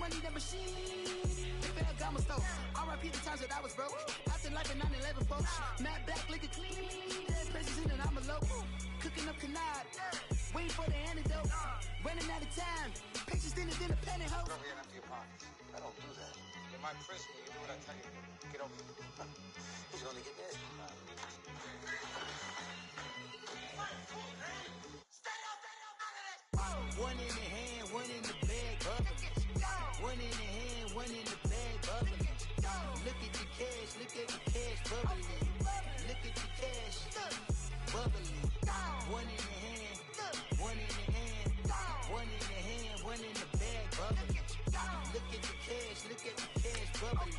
money, that machine. The fair got my stove. R.I.P. the times that I was broke. After life in 9/11, folks. Matte black, liquor clean. Dead presents in and I'm alone. Cooking up canard. Waiting for the antidote. Running out of time. Pictures thinner than a penny hoe. Over here and empty your pockets. I don't do that. In my prison, you do what I tell you. Get over here. He's gonna get this. One in the hand, one in the bag, bubbling. One in the hand, one in the bag, bubbling. Look at the cash, bubbling. Look at the cash, bubbling. One in the hand, one in the hand, one in the hand, one in the bag, bubbling. Look at the cash, bubbling.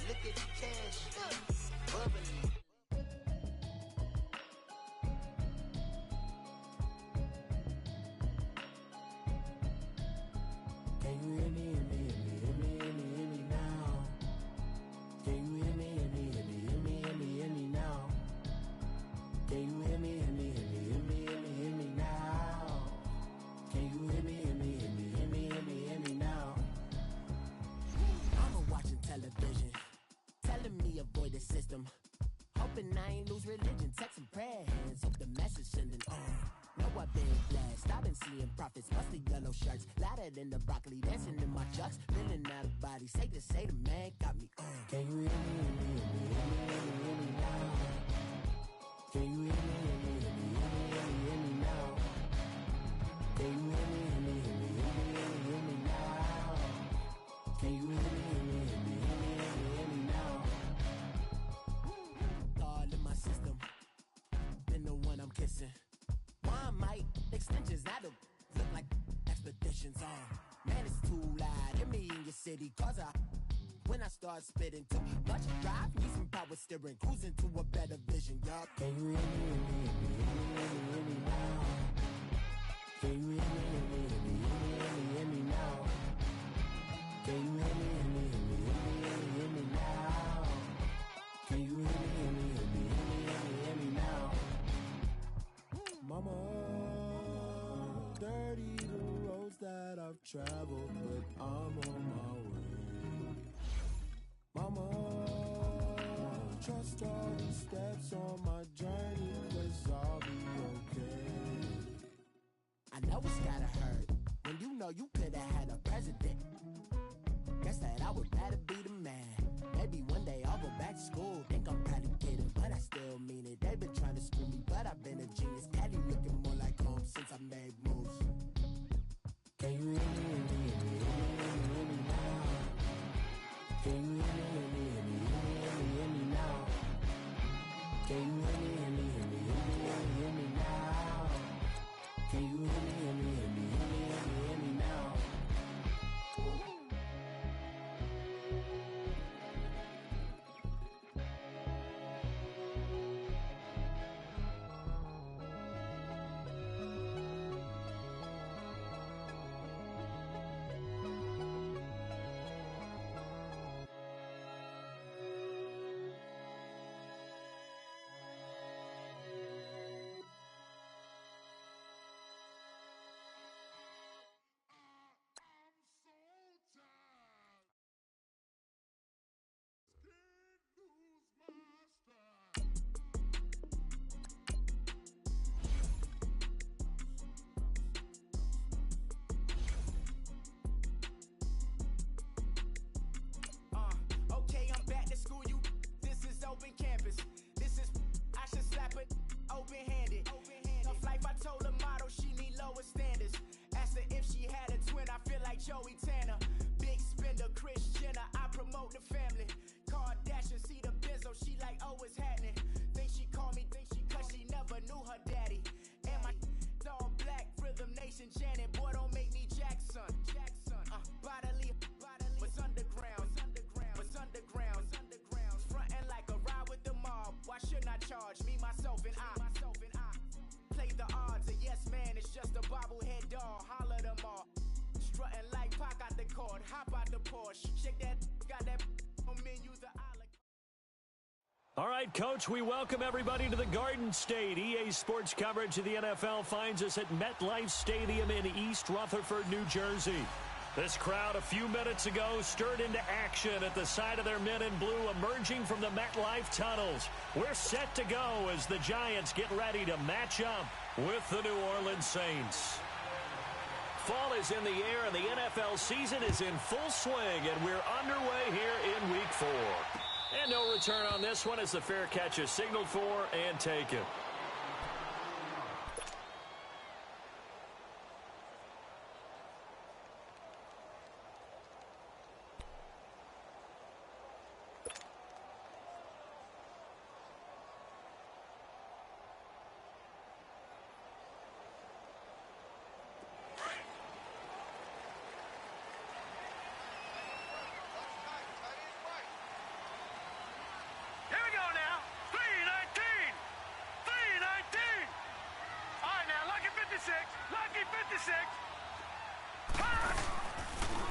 Look at the cash, bubbling. Can you hear me, hear me, hear me, hear me, hear me, hear me now? Can you hear me, hear me, hear me, hear me, hear me, hear me now? Can you hear me, hear me, hear me, hear me, hear me, hear me now? Can you hear me, hear me, hear me, hear me, hear me, hear me now? I'm watching television, telling me avoid the system. Hoping I ain't lose religion, texting prayer hands, hope the message sending on. Know I've been blessed, I've been seeing prophets, musty yellow shirts, louder than the broccoli, dancing in my chucks, feeling out of body, say the man got me on. Can you hear me, hear me, hear me, hear me, hear me, hear me now? Can you hear me, hear me, hear me, hear me, hear me, hear me now? Can you hear me, hear me, hear me, hear me, hear me, hear me now? Can you hear me, hear me, hear me, hear me, hear me, hear me now? All in my system, been the one I'm kissing. One mic, extensions that'll look like expeditions on. Man, it's too loud. Hear me in your city, cause when I start spitting too much drive, need some power steering, cruising to a better vision, y'all. Can you hear me, hear me, hear me, hear me, hear me, hear me now? Can you hear me, hear me, hear me, hear me, hear me, hear me now? Can you hear me, hear me, hear me, hear me, hear me, hear me now? Can you hear me, hear me, hear me, hear me, hear me, hear me now? Mama, dirty the roads that I've traveled, but I'm on my way. Mama, trust all the steps on my journey, 'cause I'll be okay. I know it's gotta hurt when you know you could've had a president. Guess that I would rather be the man. Maybe one day I'll go back to school. Think I'm probably kidding, but I still mean it. They've been trying to screw me, but I've been a genius. Caddy looking more like home since I made moves. Can you hear me, hear me, hear me, hear me, hear me, hear me now? Can you hear me, hear me, hear me, hear me, hear me, hear me now? Can you hear me, hear me, hear me, hear me, hear me, hear me now? Can you hear me, hear me, hear me, hear me, hear me, hear me now? Open campus. This is, I should slap it open-handed. Tough life, I told her motto, she need lower standards. Asked her if she had a twin, I feel like Joey Tanner. Big spender, Kris Jenner, I promote the family. Kardashian, see the benzo, she like, oh, it's happening. Think she called me, cause she never knew her daddy. And my all black, Rhythm Nation, Janet, boy, don't make me Jackson. Bodily, what's underground, what's underground. Frontin' like a ride with the mob. Why shouldn't I charge me, myself, and I? Play the odds, a yes man, it's just a bobblehead doll. Holler them all. Strutting like Pac out the court, hop out the Porsche. Shake that, got that on menu, the island. All right, Coach, we welcome everybody to the Garden State. EA Sports coverage of the NFL finds us at MetLife Stadium in East Rutherford, New Jersey. This crowd a few minutes ago stirred into action at the side of their men in blue emerging from the MetLife tunnels. We're set to go as the Giants get ready to match up with the New Orleans Saints. Fall is in the air and the NFL season is in full swing, and we're underway here in Week 4. And no return on this one as the fair catch is signaled for and taken.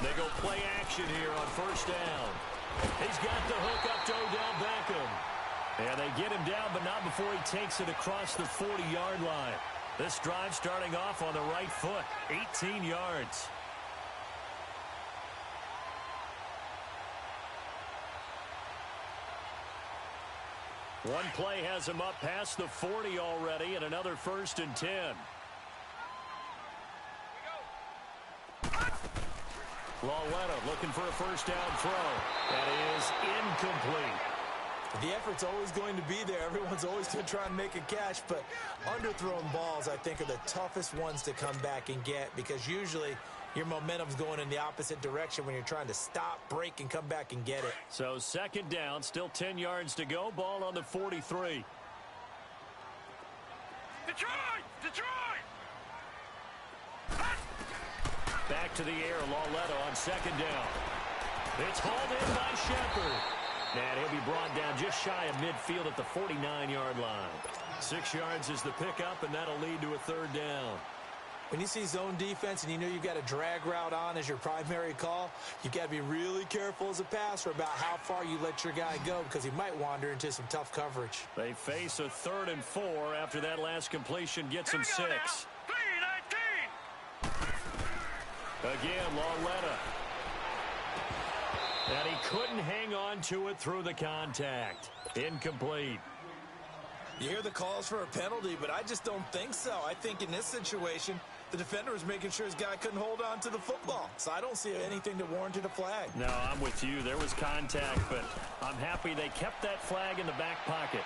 They go play action here on first down. He's got the hook up to Odell Beckham. And they get him down, but not before he takes it across the 40-yard line. This drive starting off on the right foot, 18 yards. One play has him up past the 40 already, and another 1st and 10. Lawletta looking for a first down throw. That is incomplete. The effort's always going to be there. Everyone's always going to try and make a catch, but underthrown balls, I think, are the toughest ones to come back and get because usually your momentum's going in the opposite direction when you're trying to stop, break, and come back and get it. So 2nd down, still 10 yards to go. Ball on the 43. Detroit! Back to the air, Lawletta on 2nd down. It's hauled in by Shepard. And he'll be brought down just shy of midfield at the 49-yard line. 6 yards is the pickup, and that'll lead to a 3rd down. When you see zone defense and you know you've got a drag route on as your primary call, you've got to be really careful as a passer about how far you let your guy go because he might wander into some tough coverage. They face a 3rd and 4 after that last completion gets him 6. Again, Lawletta. And he couldn't hang on to it through the contact. Incomplete. You hear the calls for a penalty, but I just don't think so. I think in this situation, the defender was making sure his guy couldn't hold on to the football. So I don't see anything that warranted a flag. No, I'm with you. There was contact, but I'm happy they kept that flag in the back pocket.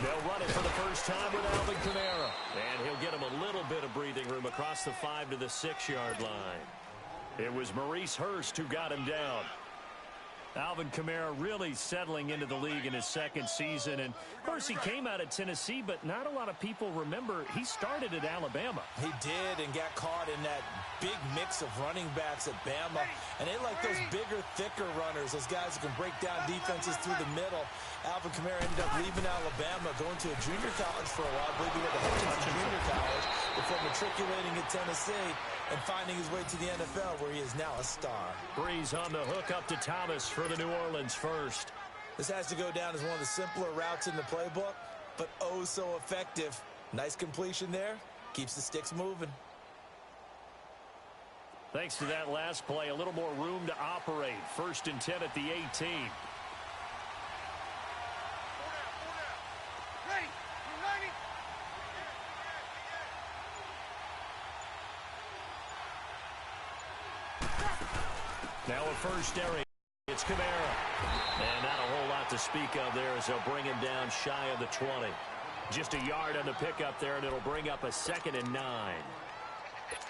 They'll run it for the first time with Alvin Kamara. And he'll get him a little bit of breathing room across the 5 to the 6-yard line. It was Maurice Hurst who got him down. Alvin Kamara really settling into the league in his 2nd season. And, of course, he came out of Tennessee, but not a lot of people remember he started at Alabama. He did and got caught in that big mix of running backs at Bama. And they like those bigger, thicker runners, those guys who can break down defenses through the middle. Alvin Kamara ended up leaving Alabama, going to a junior college for a while. I believe he went to Hutchinson Junior College before matriculating at Tennessee and finding his way to the NFL, where he is now a star. Breeze on the hook up to Thomas for the New Orleans first. This has to go down as one of the simpler routes in the playbook, but oh so effective. Nice completion there. Keeps the sticks moving. Thanks to that last play, a little more room to operate. 1st and 10 at the 18. Now a first area. It's Kamara. And not a whole lot to speak of there as they'll bring him down shy of the 20. Just a yard on the pickup there, and it'll bring up a 2nd and 9.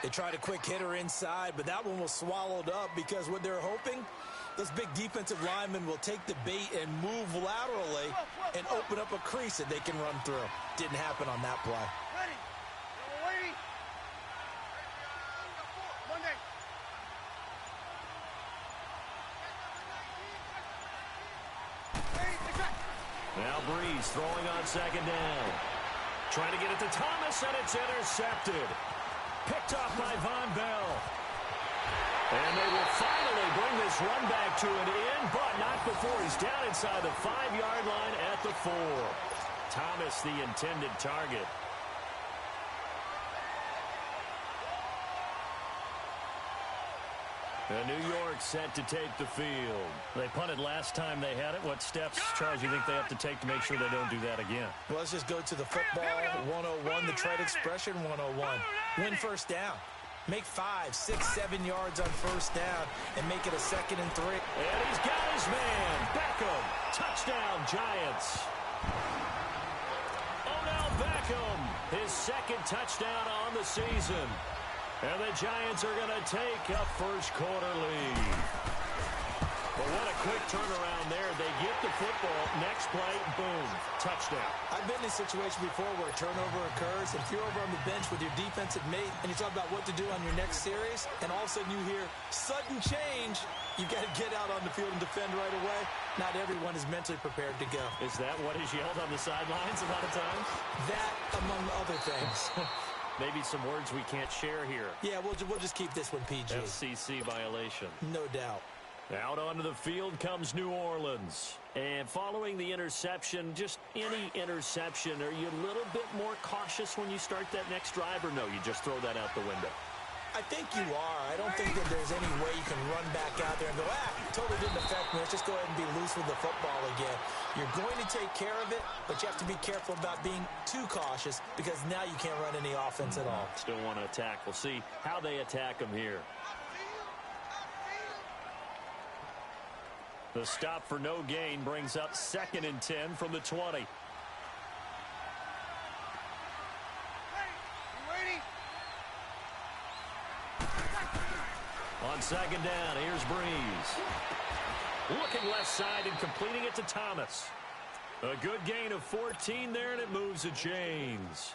They tried a quick hitter inside, but that one was swallowed up because what they're hoping Those big defensive linemen will take the bait and move laterally and open up a crease that they can run through. Didn't happen on that play. Ready. Waiting. Monday. Now Breeze throwing on second down. Trying to get it to Thomas, and it's intercepted. Picked off by Von Bell. And they will finally bring this run back to an end, but not before he's down inside the 5-yard line at the 4. Thomas, the intended target. And New York set to take the field. They punted last time they had it. What steps, Charles, you think they have to take to make sure they don't do that again? Well, let's just go to the football 101, the trade expression 101. Win first down. Make 5, 6, 7 yards on first down and make it a 2nd and 3. And he's got his man. Beckham. Touchdown, Giants. Odell Beckham. His 2nd touchdown on the season. And the Giants are going to take a first-quarter lead. But what a quick turnaround there. They get the football. Next play, boom, touchdown. I've been in a situation before where a turnover occurs. If you're over on the bench with your defensive mate and you talk about what to do on your next series, and all of a sudden you hear sudden change, you got to get out on the field and defend right away. Not everyone is mentally prepared to go. Is that what is yelled on the sidelines a lot of times? That, among other things. Maybe some words we can't share here. Yeah, we'll just keep this one PG. FCC violation. No doubt. Out onto the field comes New Orleans. And following the interception, just any interception, are you a little bit more cautious when you start that next drive, or no, you just throw that out the window? I think you are. I don't think that there's any way you can run back out there and go, totally didn't affect me. Let's just go ahead and be loose with the football again. You're going to take care of it, but you have to be careful about being too cautious because now you can't run any offense at all. Still want to attack. We'll see how they attack them here. The stop for no gain brings up 2nd and 10 from the 20. On second down, here's Breeze. Looking left side and completing it to Thomas. A good gain of 14 there, and it moves the chains.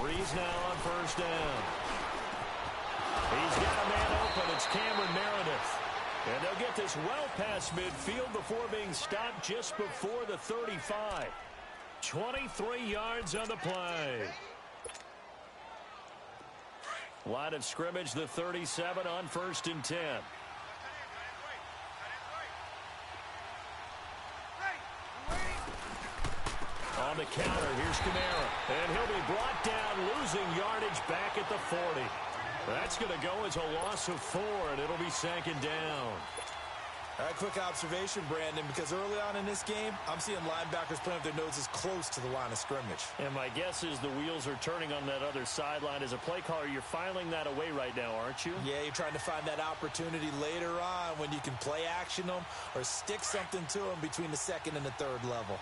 Breeze now on first down. He's got a man open. It's Cameron Meredith. And they'll get this well past midfield before being stopped just before the 35. 23 yards on the play. Line of scrimmage, the 37 on 1st and 10. On the counter, here's Kamara. And he'll be brought down, losing yardage back at the 40. That's going to go as a loss of 4, and it'll be 2nd down. All right, quick observation, Brandon, because early on in this game, I'm seeing linebackers playing with their noses close to the line of scrimmage. And my guess is the wheels are turning on that other sideline. As a play caller, you're filing that away right now, aren't you? Yeah, you're trying to find that opportunity later on when you can play action them or stick something to them between the 2nd and the 3rd level.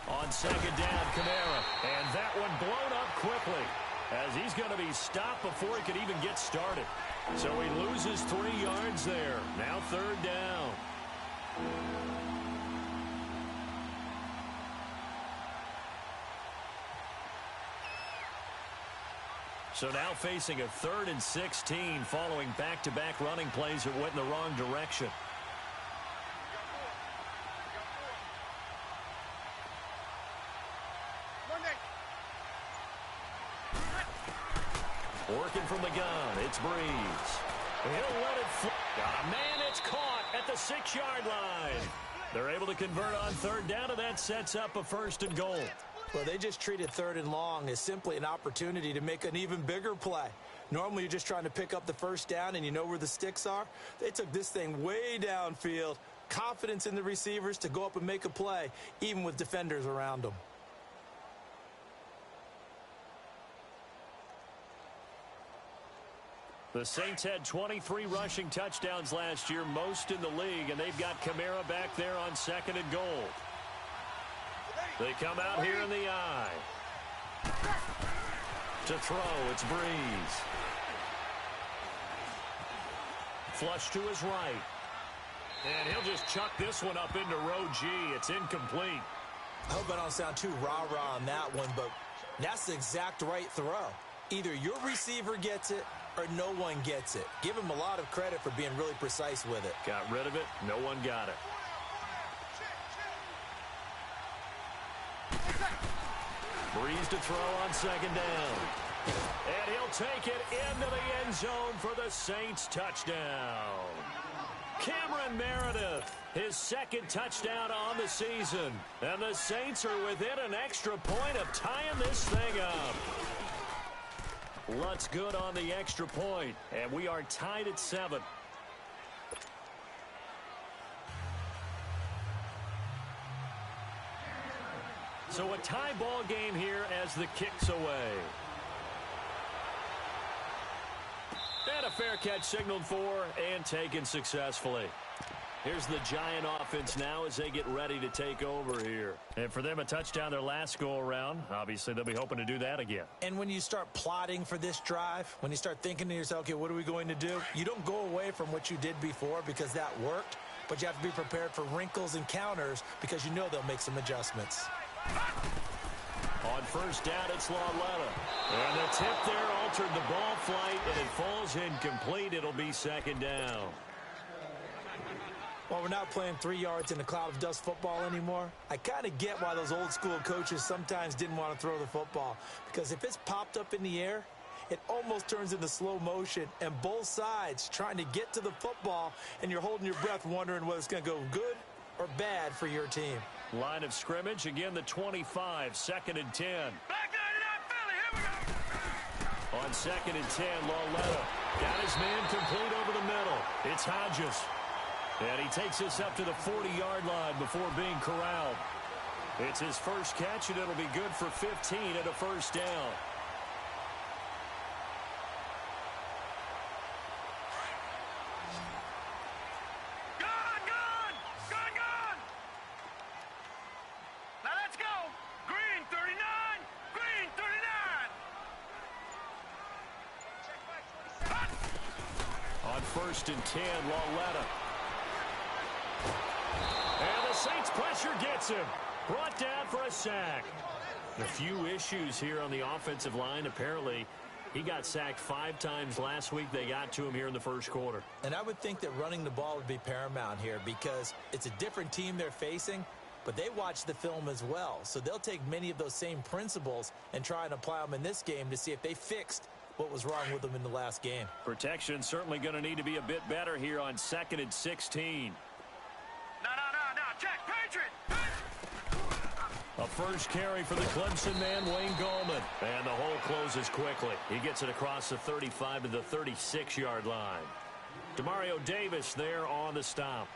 On second down, Kamara. And that one blown up quickly as he's going to be stopped before he could even get started. So he loses 3 yards there. Now 3rd down. So now facing a 3rd and 16 following back-to-back running plays that went in the wrong direction. Working from the gun, it's Breeze. He'll let it fly. Got a man, it's caught at the 6-yard line. They're able to convert on 3rd down, and that sets up a 1st and goal. Well, they just treated 3rd and long as simply an opportunity to make an even bigger play. Normally, you're just trying to pick up the first down and you know where the sticks are. They took this thing way downfield. Confidence in the receivers to go up and make a play, even with defenders around them. The Saints had 23 rushing touchdowns last year, most in the league, and they've got Kamara back there on 2nd and goal. They come out here in the eye. To throw, it's Breeze. Flush to his right. And he'll just chuck this one up into row G. It's incomplete. I hope I don't sound too rah-rah on that one, but that's the exact right throw. Either your receiver gets it or no one gets it. Give him a lot of credit for being really precise with it. Got rid of it. No one got it. Breeze to throw on 2nd down. And he'll take it into the end zone for the Saints touchdown. Cameron Meredith, his 2nd touchdown on the season. And the Saints are within an extra point of tying this thing up. Lutz good on the extra point, and we are tied at 7. So a tie ball game here as the kick's away. And a fair catch signaled for and taken successfully. Here's the Giant offense now as they get ready to take over here. And for them, a touchdown their last go-around. Obviously, they'll be hoping to do that again. And when you start plotting for this drive, when you start thinking to yourself, okay, what are we going to do? You don't go away from what you did before because that worked, but you have to be prepared for wrinkles and counters because you know they'll make some adjustments. On 1st down, it's Lauletta. And the tip there altered the ball flight, and it falls incomplete. It'll be 2nd down. Well, we're not playing 3 yards in a cloud of dust football anymore. I kind of get why those old school coaches sometimes didn't want to throw the football. Because if it's popped up in the air, it almost turns into slow motion. And both sides trying to get to the football, and you're holding your breath wondering whether it's going to go good or bad for your team. Line of scrimmage, again the 25, 2nd and 10. On 2nd and 10, Lauletta got his man complete over the middle. It's Hodges. And he takes this up to the 40-yard line before being corralled. It's his first catch, and it'll be good for 15 and a 1st down. Now let's go. Green 39. Green 39. On 1st and 10, Lauletta. And the Saints pressure gets him. Brought down for a sack. A few issues here on the offensive line. Apparently, he got sacked 5 times last week. They got to him here in the 1st quarter. And I would think that running the ball would be paramount here because it's a different team they're facing, but they watch the film as well. So they'll take many of those same principles and try and apply them in this game to see if they fixed what was wrong with them in the last game. Protection certainly going to need to be a bit better here on 2nd and 16. No. Check, Patriot. A first carry for the Clemson man, Wayne Gallman. And the hole closes quickly. He gets it across the 35 to the 36-yard line. Demario Davis there on the stop.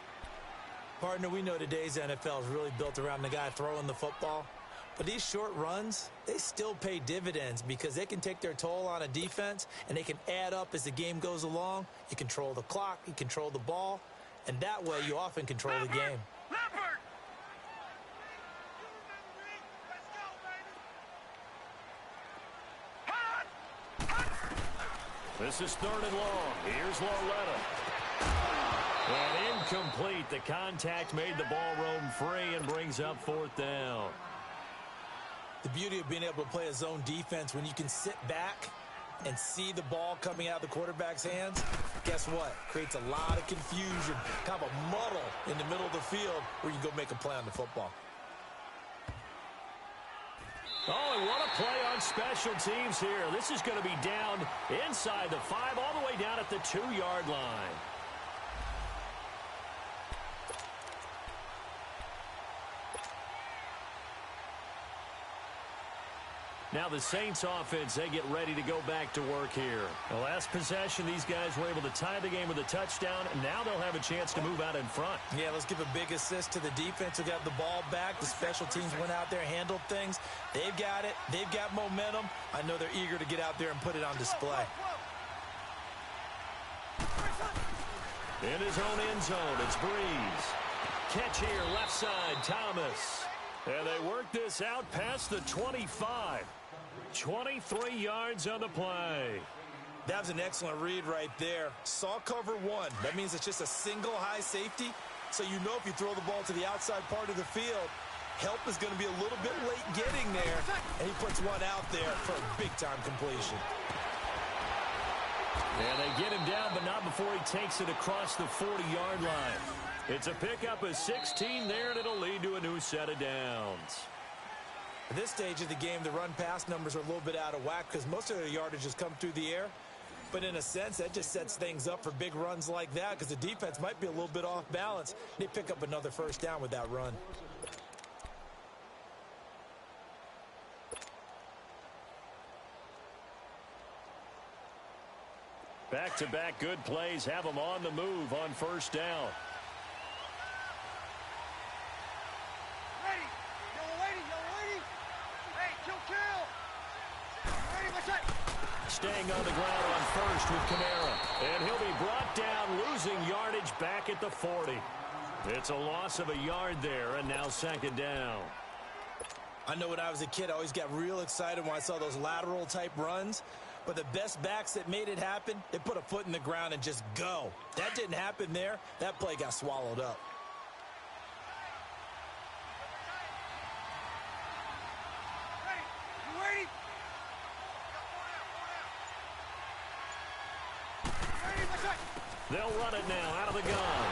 Partner, we know today's NFL is really built around the guy throwing the football. But these short runs, they still pay dividends because they can take their toll on a defense and they can add up as the game goes along. You control the clock, you control the ball, and that way you often control the game. Leopard. This is 3rd and long. Here's Lauletta. And incomplete. The contact made the ball roam free and brings up 4th down. The beauty of being able to play a zone defense when you can sit back and see the ball coming out of the quarterback's hands, guess what? Creates a lot of confusion, kind of a muddle in the middle of the field where you go make a play on the football. Oh, and what a play on special teams here. This is going to be down inside the 5, all the way down at the 2-yard line. Now the Saints offense, they get ready to go back to work here. The last possession, these guys were able to tie the game with a touchdown, and now they'll have a chance to move out in front. Yeah, let's give a big assist to the defense who got the ball back. The special teams went out there, handled things. They've got it. They've got momentum. I know they're eager to get out there and put it on display. In his own end zone, it's Breeze. Catch here, left side, Thomas. And they work this out past the 25. 23 yards on the play. That was an excellent read right there. Saw cover one. That means it's just a single high safety. So you know if you throw the ball to the outside part of the field, help is going to be a little bit late getting there. And he puts one out there for a big-time completion. And they get him down, but not before he takes it across the 40-yard line. It's a pickup of 16 there, and it'll lead to a new set of downs. At this stage of the game, the run-pass numbers are a little bit out of whack because most of their yardage has come through the air. But in a sense, that just sets things up for big runs like that because the defense might be a little bit off balance. They pick up another first down with that run. Back-to-back good plays have them on the move on first down. Staying on the ground on first with Kamara. And he'll be brought down, losing yardage back at the 40. It's a loss of a yard there, and now second down. I know when I was a kid, I always got real excited when I saw those lateral-type runs. But the best backs that made it happen, they put a foot in the ground and just go. That didn't happen there. That play got swallowed up. They'll run it now out of the gun.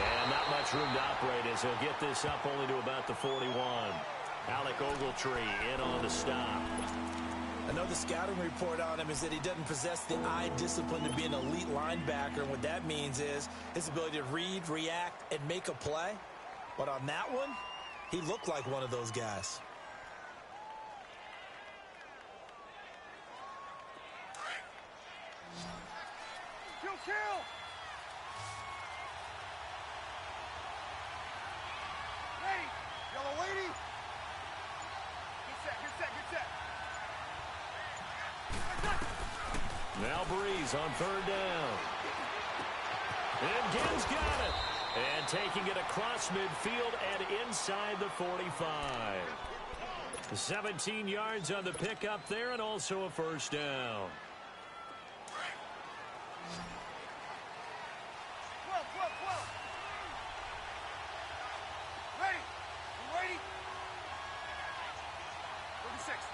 And not much room to operate as he'll get this up only to about the 41. Alec Ogletree in on the stop. I know the scouting report on him is that he doesn't possess the eye discipline to be an elite linebacker. And what that means is his ability to read, react, and make a play. But on that one, he looked like one of those guys. Kill! Ready! Yellow lady! Get set! Now Breeze on third down. And Gibbs got it. And taking it across midfield and inside the 45. 17 yards on the pickup there and also a first down. Ready? 36.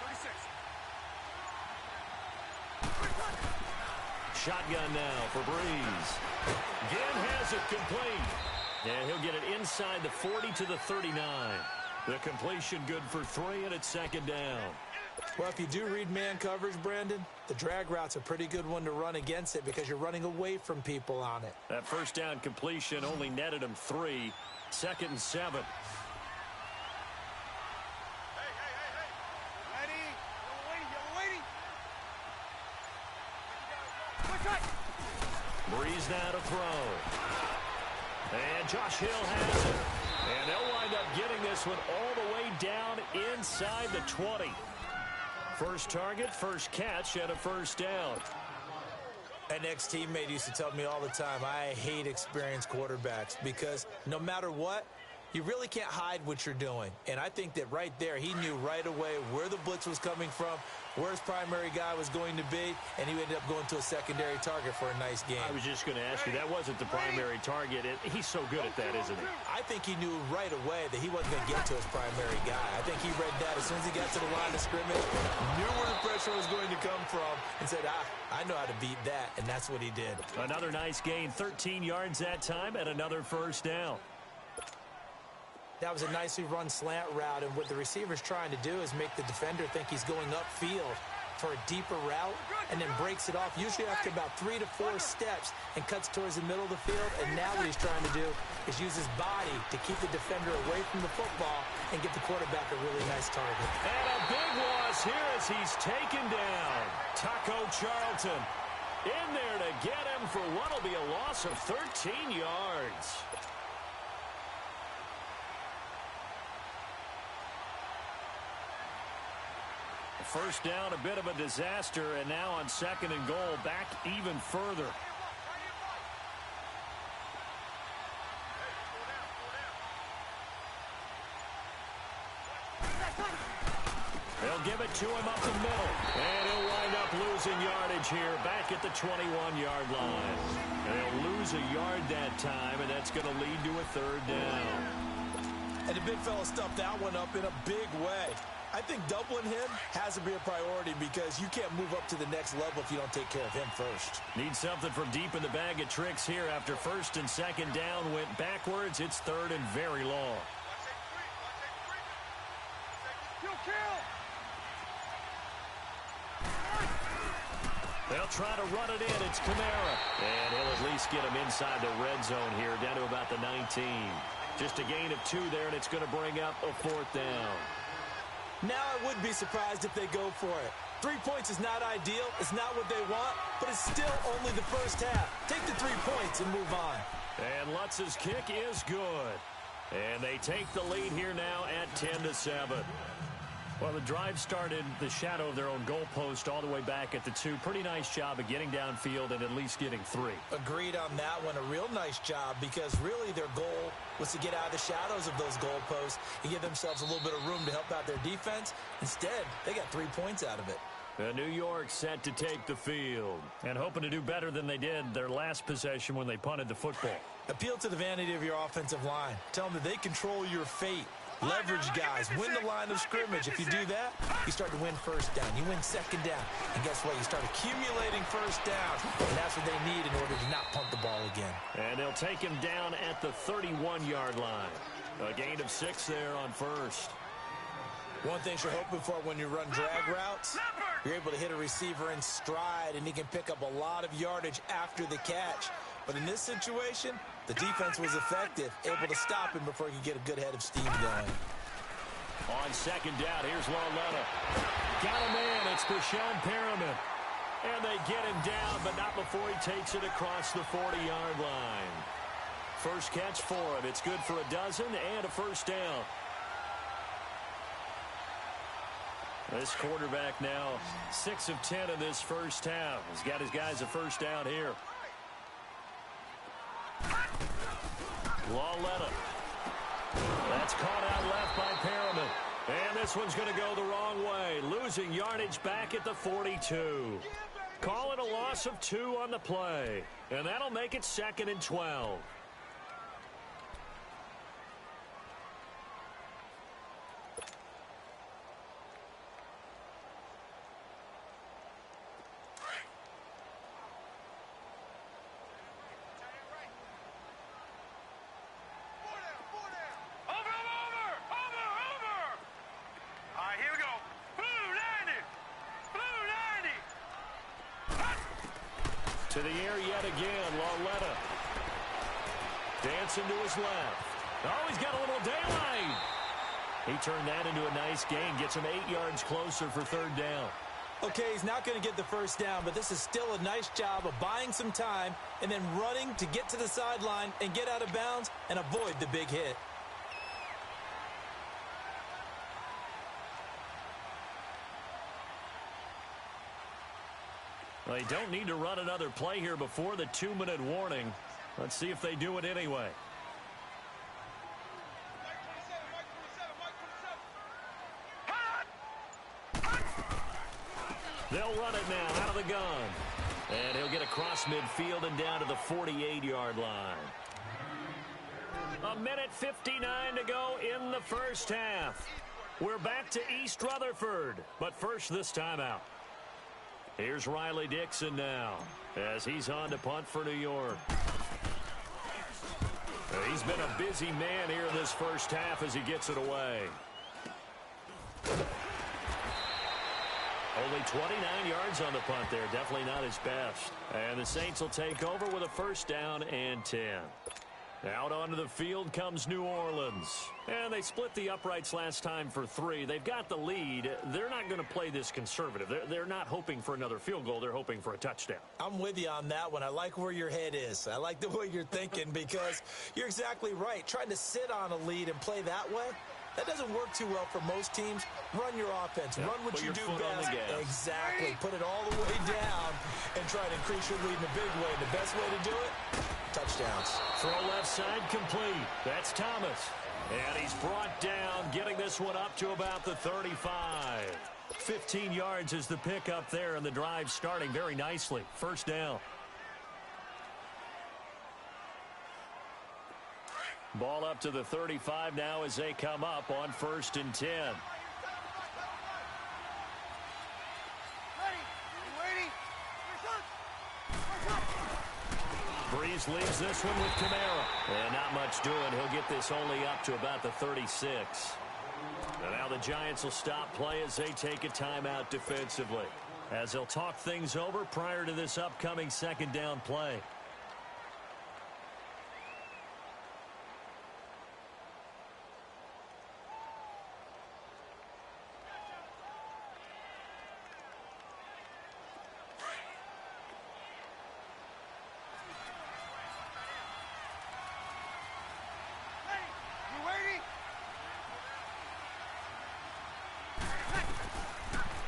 Shotgun now for Breeze. Ginn has it complete. And he'll get it inside the 40 to the 39. The completion good for 3, and it's second down. Well, if you do read man coverage, Brandon, the drag route's a pretty good one to run against it because you're running away from people on it. That first down completion only netted him 3. Second and 7. Breeze now to throw. And Josh Hill has it. And they'll wind up getting this one all the way down inside the 20. First target, first catch, and a first down. An ex-teammate used to tell me all the time, I hate experienced quarterbacks because no matter what, you really can't hide what you're doing. And I think that right there, he knew right away where the blitz was coming from, where his primary guy was going to be, and he ended up going to a secondary target for a nice game. I was just going to ask you, that wasn't the primary target. He's so good at that, isn't he? I think he knew right away that he wasn't going to get to his primary guy. I think he read that as soon as he got to the line of scrimmage, knew where the pressure was going to come from, and said, I know how to beat that, and that's what he did. Another nice gain, 13 yards that time, and another first down. That was a nicely run slant route, and what the receiver's trying to do is make the defender think he's going upfield for a deeper route and then breaks it off, usually after about 3 to 4 steps, and cuts towards the middle of the field. And now what he's trying to do is use his body to keep the defender away from the football and get the quarterback a really nice target. And a big loss here as he's taken down. Taco Charlton in there to get him for what will be a loss of 13 yards. First down, a bit of a disaster, and now on 2nd and goal, back even further. They'll give it to him up the middle, and he'll wind up losing yardage here, back at the 21-yard line. And they'll lose a yard that time, and that's going to lead to a 3rd down. And the big fella stuffed that one up in a big way. I think doubling him has to be a priority because you can't move up to the next level if you don't take care of him first. Need something from deep in the bag of tricks here after 1st and 2nd down went backwards. It's 3rd and very long. They'll try to run it in. It's Kamara. And he'll at least get him inside the red zone here, down to about the 19. Just a gain of 2 there, and it's going to bring up a 4th down. Now I would be surprised if they go for it. 3 points is not ideal. It's not what they want, but it's still only the first half. Take the 3 points and move on. And Lutz's kick is good. And they take the lead here now at 10-7. Well, the drive started the shadow of their own goalpost all the way back at the 2. Pretty nice job of getting downfield and at least getting 3. Agreed on that one. A real nice job because really their goal was to get out of the shadows of those goalposts and give themselves a little bit of room to help out their defense. Instead, they got 3 points out of it. New York set to take the field and hoping to do better than they did their last possession when they punted the football. Appeal to the vanity of your offensive line. Tell them that they control your fate. Leverage guys. Win the line of scrimmage. If you do that, you start to win 1st down. You win 2nd down. And guess what? You start accumulating 1st downs. And that's what they need in order to not punt the ball again. And they'll take him down at the 31-yard line. A gain of 6 there on 1st. One thing you're hoping for when you run drag routes, you're able to hit a receiver in stride, and he can pick up a lot of yardage after the catch. But in this situation, the defense was effective, able to stop him before he could get a good head of steam going. On 2nd down, here's Loletta. Got a man, it's Brashon Perriman. And they get him down, but not before he takes it across the 40-yard line. First catch for him. It's good for a dozen and a 1st down. This quarterback now 6 of 10 in this 1st half. He's got his guys a 1st down here. Loletta. That's caught out left by Perriman. And this one's going to go the wrong way. Losing yardage back at the 42. Call it a loss of 2 on the play. And that'll make it 2nd and 12. To the air yet again, Loletta. Dancing to his left. Oh, he's got a little daylight. He turned that into a nice gain. Gets him 8 yards closer for 3rd down. Okay, he's not going to get the 1st down, but this is still a nice job of buying some time and then running to get to the sideline and get out of bounds and avoid the big hit. Well, they don't need to run another play here before the 2-minute warning. Let's see if they do it anyway. They'll run it now out of the gun. And he'll get across midfield and down to the 48-yard line. 1:59 to go in the 1st half. We're back to East Rutherford, but first this time out. Here's Riley Dixon now as he's on to punt for New York. He's been a busy man here in this 1st half as he gets it away. Only 29 yards on the punt there. Definitely not his best. And the Saints will take over with a first down and 10. Out onto the field comes New Orleans. And they split the uprights last time for 3. They've got the lead. They're not going to play this conservative. They're not hoping for another field goal. They're hoping for a touchdown. I'm with you on that one. I like where your head is. I like the way you're thinking because you're exactly right. Trying to sit on a lead and play that way, that doesn't work too well for most teams. Run your offense. Yep. Run what you do best. Exactly. Put it all the way down and try to increase your lead in a big way. And the best way to do it, touchdowns. Throw left side complete. That's Thomas. And he's brought down, getting this one up to about the 35. 15 yards is the pickup there, and the drive starting very nicely. First down. Ball up to the 35 now as they come up on 1st and 10. Breeze leaves this one with Kamara. And not much doing. He'll get this only up to about the 36. And now the Giants will stop play as they take a timeout defensively, as they'll talk things over prior to this upcoming second down play.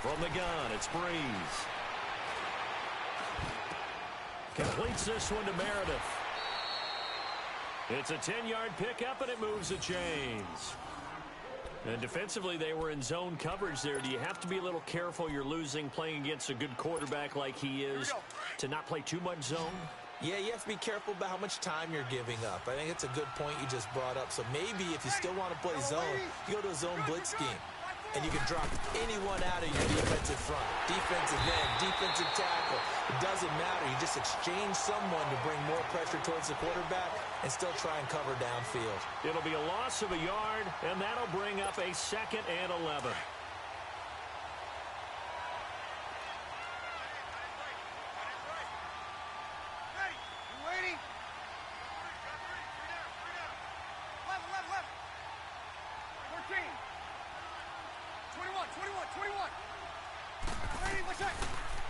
From the gun, it's Breeze. Completes this one to Meredith. It's a 10-yard pickup, and it moves the chains. And defensively, they were in zone coverage there. Do you have to be a little careful? You're losing playing against a good quarterback like he is to not play too much zone? Yeah, you have to be careful about how much time you're giving up. I think it's a good point you just brought up. So maybe if you still want to play zone, you go to a zone blitz scheme. And you can drop anyone out of your defensive front. Defensive end, defensive tackle. It doesn't matter. You just exchange someone to bring more pressure towards the quarterback and still try and cover downfield. It'll be a loss of a yard, and that'll bring up a 2nd and 11.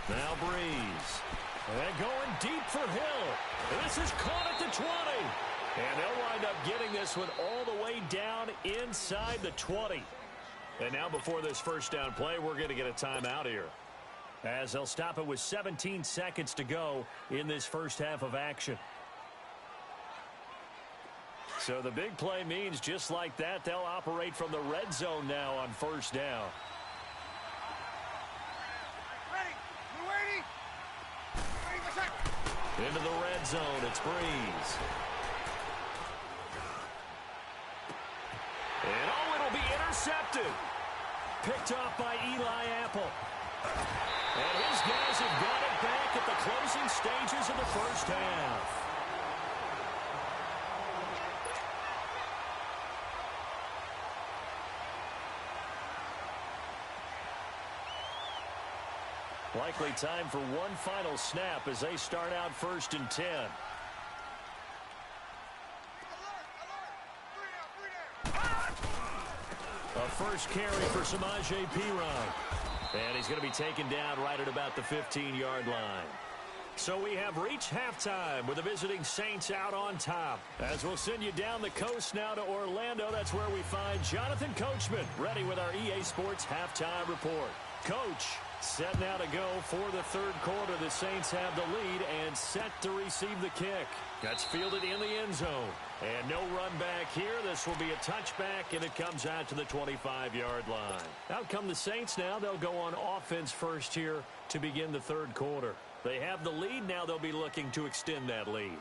Now Breeze. And going deep for Hill. And this is caught at the 20. And they'll wind up getting this one all the way down inside the 20. And now before this first down play, we're going to get a timeout here, as they'll stop it with 17 seconds to go in this first half of action. So the big play means just like that, they'll operate from the red zone now on first down. Into the red zone, it's Breeze. And it'll be intercepted. Picked off by Eli Apple. And his guys have got it back at the closing stages of the first half. Likely time for one final snap as they start out 1st and 10. A first carry for Samaje Perine. And he's going to be taken down right at about the 15-yard line. So we have reached halftime with the visiting Saints out on top. As we'll send you down the coast now to Orlando, that's where we find Jonathan Coachman ready with our EA Sports halftime report. Coach, set now to go for the third quarter. The Saints have the lead and set to receive the kick. That's fielded in the end zone. And no run back here. This will be a touchback, and it comes out to the 25-yard line. Out come the Saints now. They'll go on offense first here to begin the third quarter. They have the lead. Now they'll be looking to extend that lead.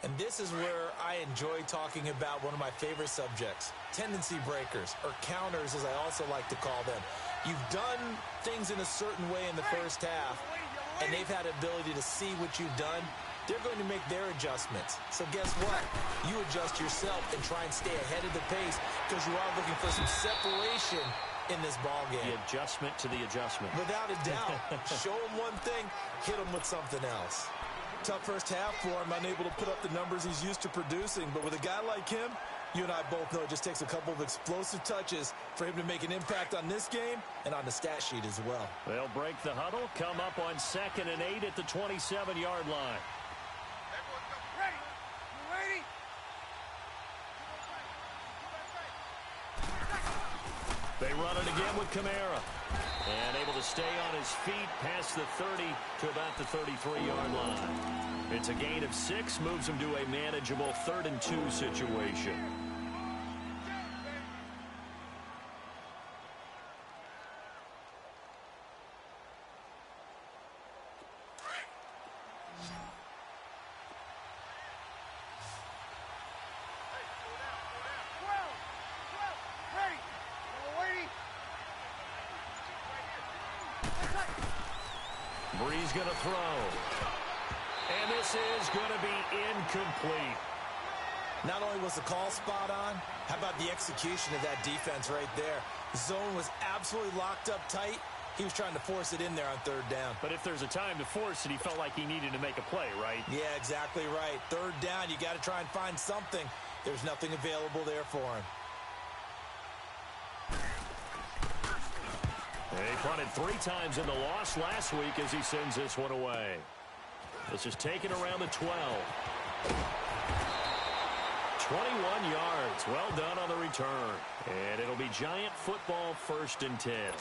And this is where I enjoy talking about one of my favorite subjects, tendency breakers, or counters as I also like to call them. You've done things in a certain way in the first half, and they've had the ability to see what you've done. They're going to make their adjustments. So guess what? You adjust yourself and try and stay ahead of the pace because you are looking for some separation in this ball game. The adjustment to the adjustment. Without a doubt. Show him one thing, hit him with something else. Tough first half for him, unable to put up the numbers he's used to producing. But with a guy like him, you and I both know it just takes a couple of explosive touches for him to make an impact on this game and on the stat sheet as well. They'll break the huddle, come up on 2nd and 8 at the 27-yard line. They run it again with Kamara. And able to stay on his feet past the 30 to about the 33-yard line. It's a gain of 6, moves him to a manageable 3rd and 2 situation. Brees going to throw. And this is going to be incomplete. Not only was the call spot on, how about the execution of that defense right there? The zone was absolutely locked up tight. He was trying to force it in there on 3rd down. But if there's a time to force it, he felt like he needed to make a play, right? Yeah, exactly right. 3rd down, you got to try and find something. There's nothing available there for him. He punted 3 times in the loss last week as he sends this one away. This is taken around the 12. 21 yards. Well done on the return. And it'll be Giant football 1st and 10.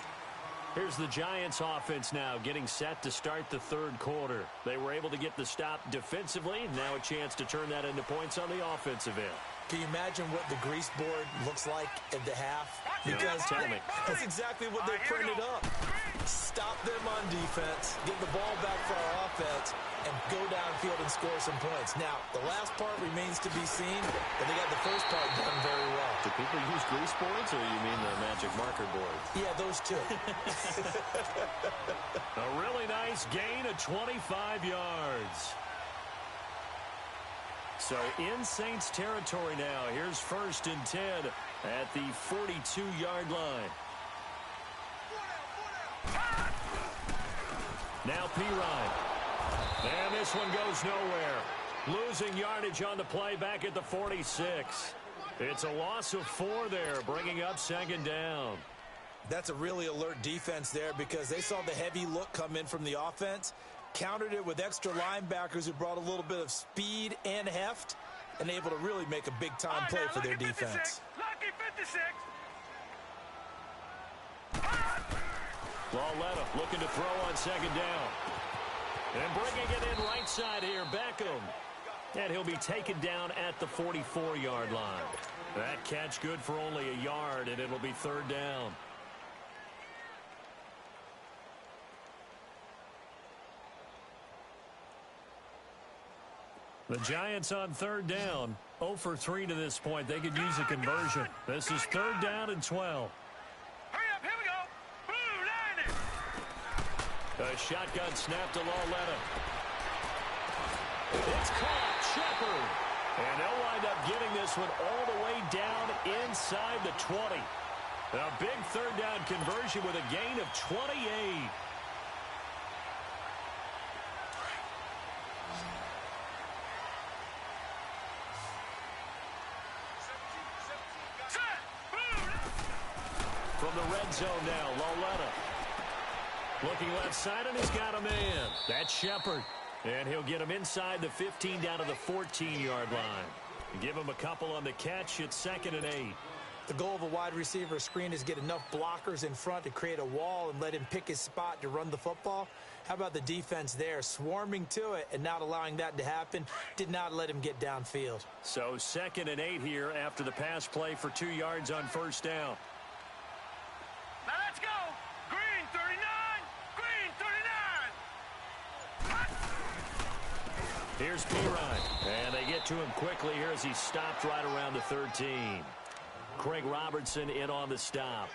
Here's the Giants offense now getting set to start the 3rd quarter. They were able to get the stop defensively. Now a chance to turn that into points on the offensive end. Can you imagine what the grease board looks like at the half? Because tell me. That's exactly what they printed up. Stop them on defense, get the ball back for our offense, and go downfield and score some points. Now, the last part remains to be seen, but they got the first part done very well. Do people use grease boards, or you mean the magic marker boards? Yeah, those two. A really nice gain of 25 yards. So in Saints territory now. Here's 1st and 10 at the 42-yard line. Now Pirine. And this one goes nowhere. Losing yardage on the play back at the 46. It's a loss of 4 there, bringing up 2nd down. That's a really alert defense there because they saw the heavy look come in from the offense, countered it with extra linebackers who brought a little bit of speed and heft, and able to really make a big-time play for their defense. Lucky 56. Lauletta looking to throw on 2nd down. And bringing it in right side here, Beckham. And he'll be taken down at the 44-yard line. That catch good for only a yard, and it'll be 3rd down. The Giants on 3rd down, 0 for 3 to this point. They could use a conversion. This is 3rd down and 12. Hurry up, here we go. Blue line it. A shotgun snap to Lauletta. It's caught. Shepard. And they'll wind up getting this one all the way down inside the 20. A big 3rd down conversion with a gain of 28. From the red zone now, Lauletta. Looking left side, and he's got a man. That's Shepard. And he'll get him inside the 15 down to the 14-yard line. Give him a couple on the catch. It's 2nd and 8. The goal of a wide receiver screen is get enough blockers in front to create a wall and let him pick his spot to run the football. How about the defense there, swarming to it and not allowing that to happen? Did not let him get downfield. So 2nd and 8 here after the pass play for 2 yards on 1st down. Now let's go. Green 39. Green 39. Here's Pirine. And they get to him quickly here as he stopped right around the 13. Craig Robertson in on the stop.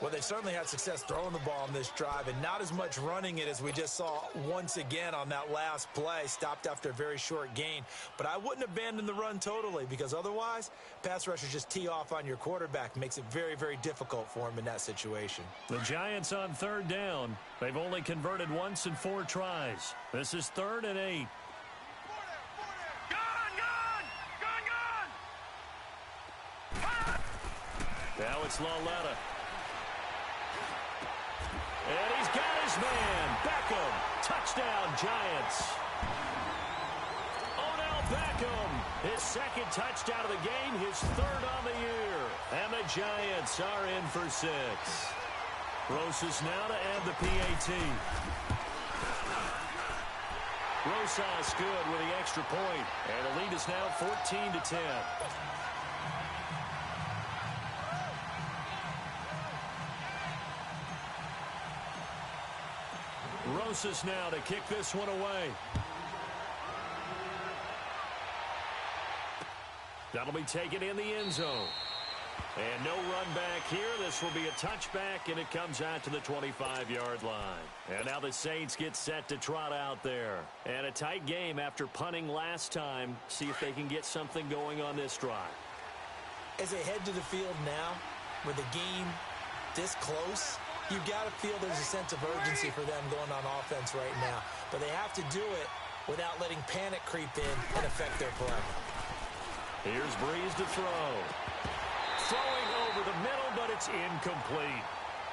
Well, they certainly had success throwing the ball on this drive and not as much running it as we just saw once again on that last play. Stopped after a very short gain. But I wouldn't abandon the run totally because otherwise, pass rushers just tee off on your quarterback. Makes it very, very difficult for him in that situation. The Giants on third down. They've only converted once in 4 tries. This is 3rd and 8. Now it's Laletta. And he's got his man. Beckham. Touchdown, Giants. Odell Beckham. His 2nd touchdown of the game. His 3rd on the year. And the Giants are in for 6. Rosas now to add the PAT. Rosas good with the extra point. And the lead is now 14-10. Rosas now to kick this one away. That'll be taken in the end zone. And no run back here. This will be a touchback, and it comes out to the 25-yard line. And now the Saints get set to trot out there. And a tight game after punting last time. See if they can get something going on this drive. As they head to the field now, with the game this close, you've got to feel there's a sense of urgency for them going on offense right now. But they have to do it without letting panic creep in and affect their play. Here's Breeze to throw. Throwing over the middle, but it's incomplete.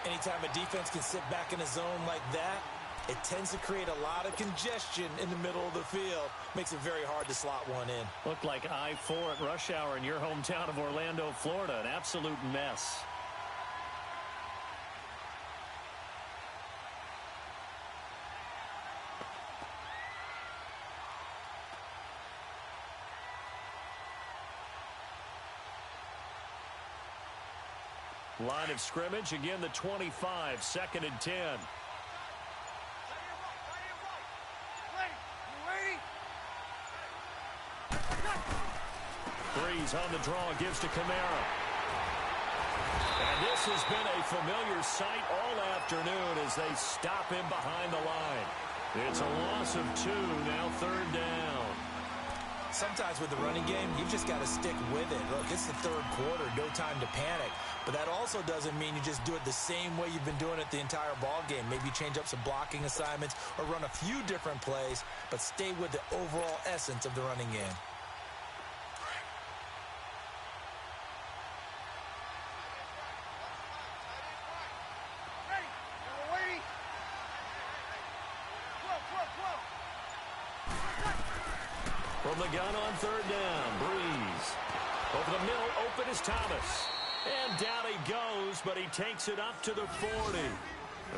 Anytime a defense can sit back in a zone like that, it tends to create a lot of congestion in the middle of the field. Makes it very hard to slot one in. Looked like I-4 at rush hour in your hometown of Orlando, Florida. An absolute mess. Line of scrimmage, again the 25, 2nd and 10. Breeze on the draw, gives to Kamara. And this has been a familiar sight all afternoon as they stop him behind the line. It's a loss of 2, now 3rd down. Sometimes with the running game, you've just got to stick with it. Look, it's the 3rd quarter, no time to panic. But that also doesn't mean you just do it the same way you've been doing it the entire ball game. Maybe change up some blocking assignments or run a few different plays, but stay with the overall essence of the running game. From the gun on 3rd down, Breeze. Over the middle, open is Thomas. And down he goes, but he takes it up to the 40.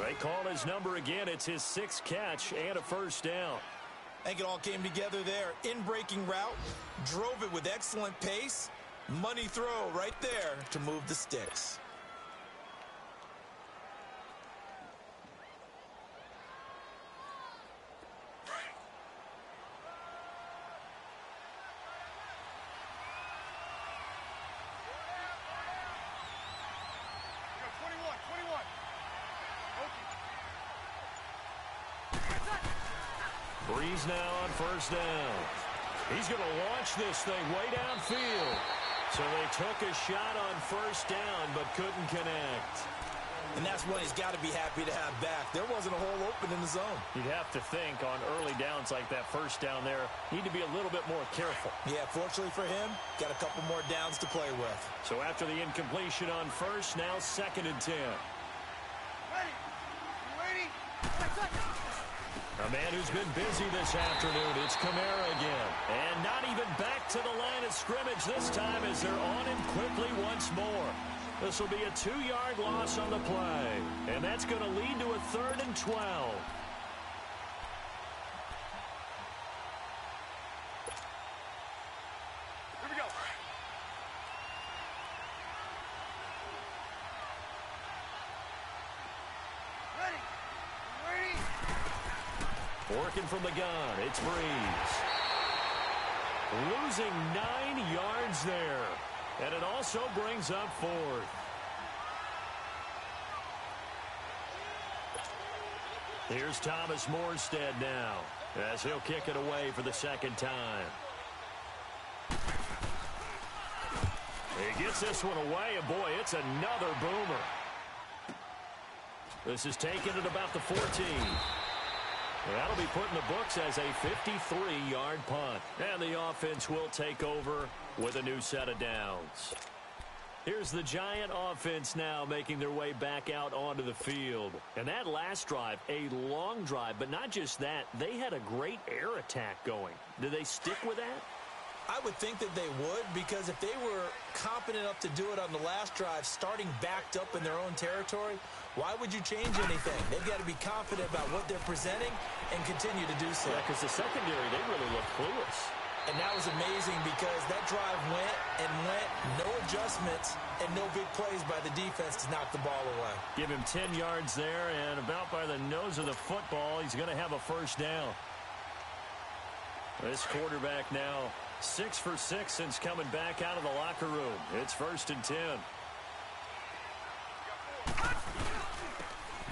They call his number again. It's his 6th catch and a 1st down. I think it all came together there. In-breaking route, drove it with excellent pace. Money throw right there to move the sticks. Breeze now on 1st down. He's going to launch this thing way downfield. So they took a shot on 1st down, but couldn't connect. And that's one he's got to be happy to have back. There wasn't a hole open in the zone. You'd have to think on early downs like that 1st down there, need to be a little bit more careful. Yeah, fortunately for him, got a couple more downs to play with. So after the incompletion on 1st, now 2nd and 10. A man who's been busy this afternoon, it's Kamara again. And not even back to the line of scrimmage this time as they're on him quickly once more. This will be a 2-yard loss on the play. And that's going to lead to a 3rd and 12. Here we go. Working from the gun, it's Breeze. Losing 9 yards there. And it also brings up 4th. Here's Thomas Morstead now, as he'll kick it away for the second time. He gets this one away, and boy, it's another boomer. This is taken at about the 14. That'll be put in the books as a 53-yard punt. And the offense will take over with a new set of downs. Here's the Giant offense now making their way back out onto the field. And that last drive, a long drive, but not just that, they had a great air attack going. Do they stick with that? I would think that they would, because if they were competent enough to do it on the last drive, starting backed up in their own territory, why would you change anything? They've got to be confident about what they're presenting and continue to do so. Yeah, because the secondary, they really look clueless. And that was amazing because that drive went and went, no adjustments and no big plays by the defense to knock the ball away. Give him 10 yards there, and about by the nose of the football, he's going to have a first down. This quarterback now 6 for 6 since coming back out of the locker room. It's 1st and 10.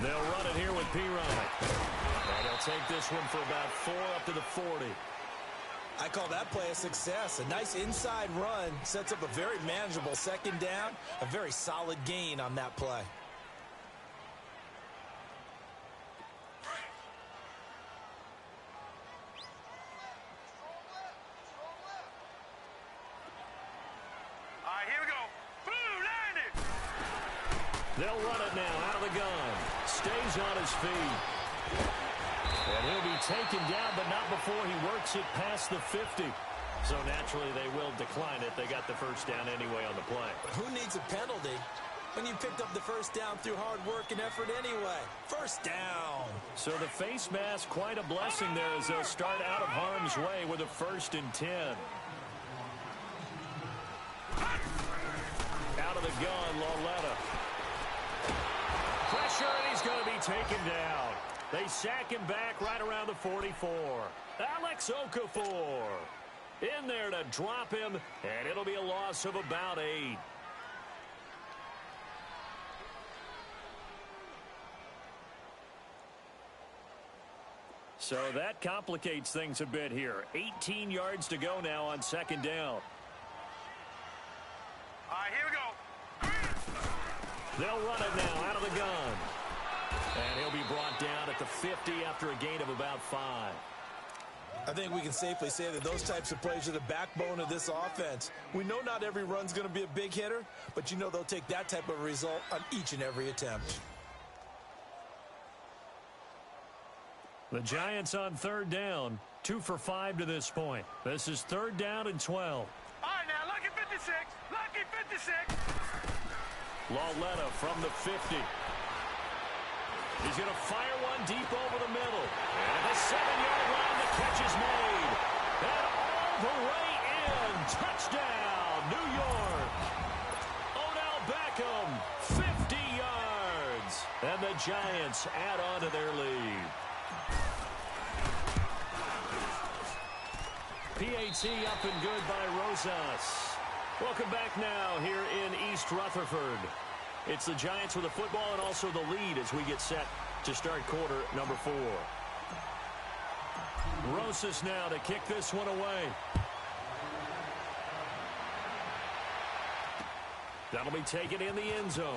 They'll run it here with Pirine. And they'll take this one for about 4 up to the 40. I call that play a success. A nice inside run sets up a very manageable second down, a very solid gain on that play. They'll run it now out of the gun. Stays on his feet. And he'll be taken down, but not before he works it past the 50. So naturally they will decline it. They got the first down anyway on the play. Who needs a penalty when you picked up the first down through hard work and effort anyway? First down. So the face mask, quite a blessing there as they'll start out of harm's way with a 1st and 10. Out of the gun, Lauletta. Pressure, and he's going to be taken down. They sack him back right around the 44. Alex Okafor in there to drop him, and it'll be a loss of about 8. So that complicates things a bit here. 18 yards to go now on second down. All right, here we go. They'll run it now out of the gun. And he'll be brought down at the 50 after a gain of about 5. I think we can safely say that those types of plays are the backbone of this offense. We know not every run's going to be a big hitter, but you know they'll take that type of result on each and every attempt. The Giants on 3rd down, 2 for 5 to this point. This is 3rd down and 12. All right, now, lucky 56. Lucky 56. Lauletta from the 50. He's going to fire one deep over the middle. And the 7-yard line, the catch is made. And all the way in. Touchdown, New York. Odell Beckham, 50 yards. And the Giants add on to their lead. PAT up and good by Rosas. Welcome back now here in East Rutherford. It's the Giants with the football and also the lead as we get set to start quarter number 4. Rosas now to kick this one away. That'll be taken in the end zone.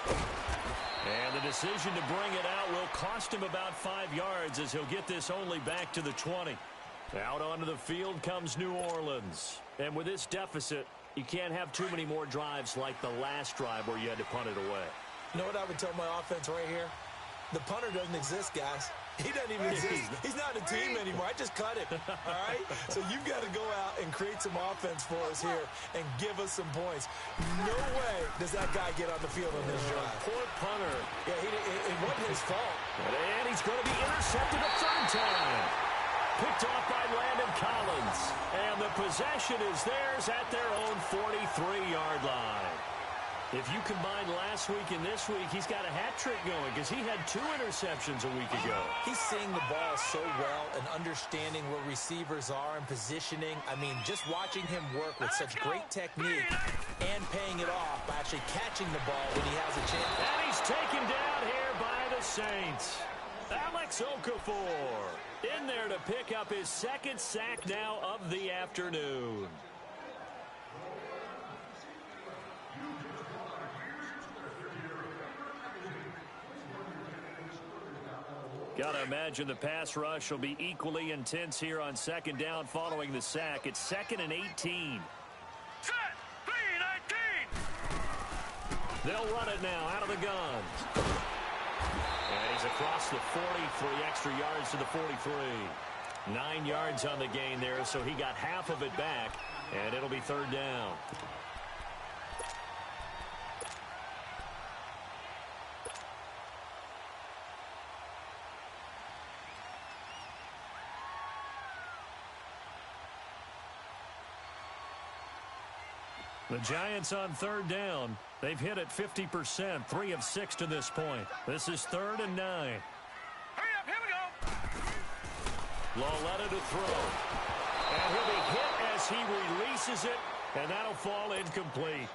And the decision to bring it out will cost him about 5 yards as he'll get this only back to the 20. Out onto the field comes New Orleans. And with this deficit, you can't have too many more drives like the last drive where you had to punt it away. You know what I would tell my offense right here? The punter doesn't exist, guys. He doesn't even exist. He's not a team anymore. I just cut him, all right? So you've got to go out and create some offense for us here and give us some points. No way does that guy get on the field on this drive. Poor punter. Yeah, it wasn't his fault. And he's going to be intercepted a 3rd time. Picked off by Landon Collins. And the possession is theirs at their own 43-yard line. If you combine last week and this week, he's got a hat trick going because he had 2 interceptions a week ago. He's seeing the ball so well and understanding where receivers are and positioning. I mean, just watching him work with such great technique and paying it off by actually catching the ball when he has a chance. And he's taken down here by the Saints. Alex Okafor in there to pick up his 2nd sack now of the afternoon. Got to imagine the pass rush will be equally intense here on 2nd down following the sack. It's 2nd and 18. Set. 3-19. They'll run it now out of the gun. And he's across the 40, 3 extra yards to the 43. 9 yards on the gain there, so he got half of it back, and it'll be 3rd down. The Giants on 3rd down. They've hit it 50%, 3 of 6 to this point. This is 3rd and 9. Hurry up, here we go. Lauletta to throw. And he'll be hit as he releases it, and that'll fall incomplete.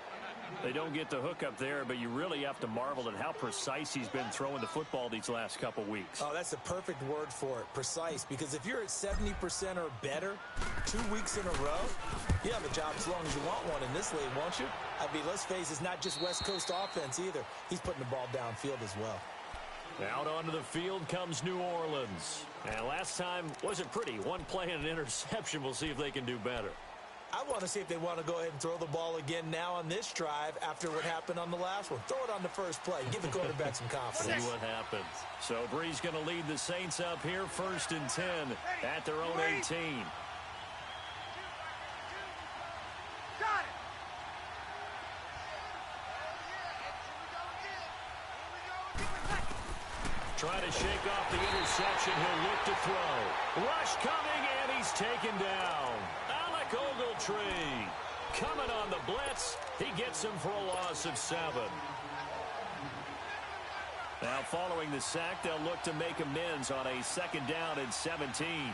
They don't get the hook up there, but you really have to marvel at how precise he's been throwing the football these last couple weeks. Oh, that's the perfect word for it, precise, because if you're at 70% or better 2 weeks in a row, you have a job as long as you want one in this league, won't you? I mean, let's face it, it's not just West Coast offense either. He's putting the ball downfield as well. Out onto the field comes New Orleans. And last time wasn't pretty. 1 play and an interception. We'll see if they can do better. I want to see if they want to go ahead and throw the ball again now on this drive after what happened on the last one. Throw it on the first play. Give the quarterback some confidence. See what happens. So Bree's going to lead the Saints up here 1st and 10 at their own 18. Got it. Trying to shake off the interception. He'll look to throw. Rush coming, and he's taken down. Alec Ogletree coming on the blitz. He gets him for a loss of 7. Now following the sack, they'll look to make amends on a 2nd down and 17.